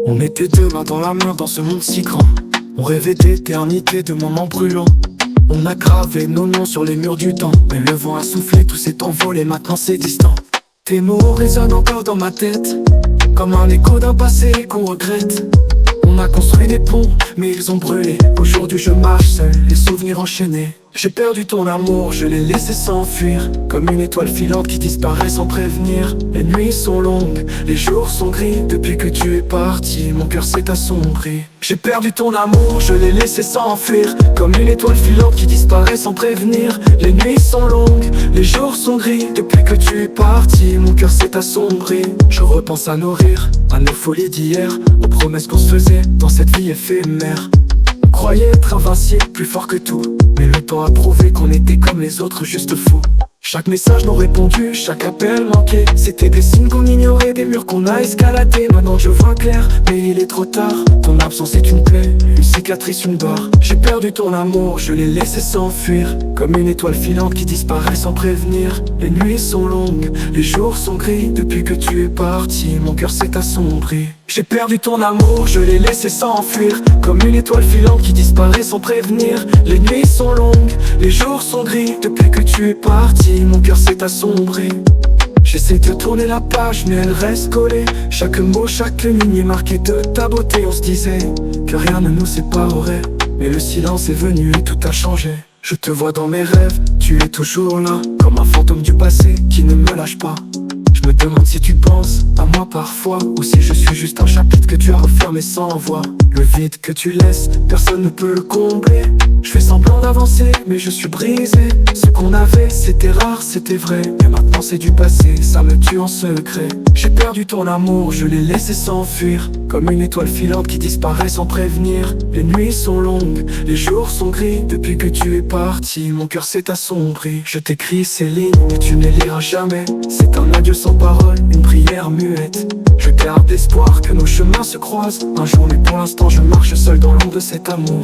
On était deux mains dans la main dans ce monde si grand. On rêvait d'éternité, de moments brûlants. On a gravé nos noms sur les murs du temps. Mais le vent a soufflé, tout s'est envolé, maintenant c'est distant. Tes mots résonnent encore dans ma tête, comme un écho d'un passé qu'on regrette. On a construit des ponts, mais ils ont brûlé. Aujourd'hui je marche seul, les souvenirs enchaînés. J'ai perdu ton amour, je l'ai laissé s'enfuir, comme une étoile filante qui disparaît sans prévenir. Les nuits sont longues, les jours sont gris. Depuis que tu es parti, mon cœur s'est assombri. J'ai perdu ton amour, je l'ai laissé s'enfuir, comme une étoile filante qui disparaît sans prévenir. Les nuits sont longues, les jours sont gris. Depuis que tu es parti, mon cœur s'est assombri. Je repense à nos rires, à nos folies d'hier, aux promesses qu'on se faisait dans cette vie éphémère. On croyait être invincible, plus fort que tout, mais le temps a prouvé qu'on était comme les autres, juste fous. Chaque message non répondu, chaque appel manqué, c'était des signes qu'on ignorait, des murs qu'on a escaladés. Maintenant je vois clair, mais il est trop tard. Ton absence est une plaie, une cicatrice, une barre. J'ai perdu ton amour, je l'ai laissé s'enfuir, comme une étoile filante qui disparaît sans prévenir. Les nuits sont longues, les jours sont gris. Depuis que tu es parti, mon cœur s'est assombri. J'ai perdu ton amour, je l'ai laissé s'enfuir, comme une étoile filante qui disparaît sans prévenir. Les nuits sont longues, les jours sont gris. Depuis que tu es parti, mon cœur s'est assombri. J'essaie de tourner la page, mais elle reste collée. Chaque mot, chaque ligne est marquée de ta beauté. On se disait que rien ne nous séparerait, mais le silence est venu et tout a changé. Je te vois dans mes rêves, tu es toujours là, comme un fantôme du passé qui ne me lâche pas. Je me demande si tu penses à moi parfois, ou si je suis juste un chapitre que tu as refermé sans voix. Le vide que tu laisses, personne ne peut le combler. Je fais semblant d'avancer, mais je suis brisé. Ce qu'on avait, c'était rare, c'était vrai, mais maintenant c'est du passé, ça me tue en secret. J'ai perdu ton amour, je l'ai laissé s'enfuir, comme une étoile filante qui disparaît sans prévenir. Les nuits sont longues, les jours sont gris. Depuis que tu es parti, mon cœur s'est assombri. Je t'écris ces lignes, mais tu ne les liras jamais. C'est un adieu sans parole, une prière muette. Je garde l'espoir que nos chemins se croisent un jour, mais pour l'instant je marche seul dans l'ombre de cet amour.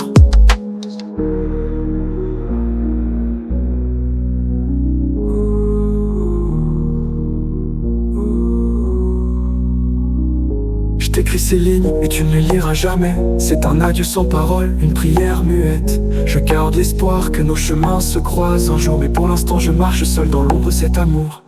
Je t'écris ces lignes et tu ne les liras jamais. C'est un adieu sans parole, une prière muette. Je garde l'espoir que nos chemins se croisent un jour, mais pour l'instant je marche seul dans l'ombre de cet amour.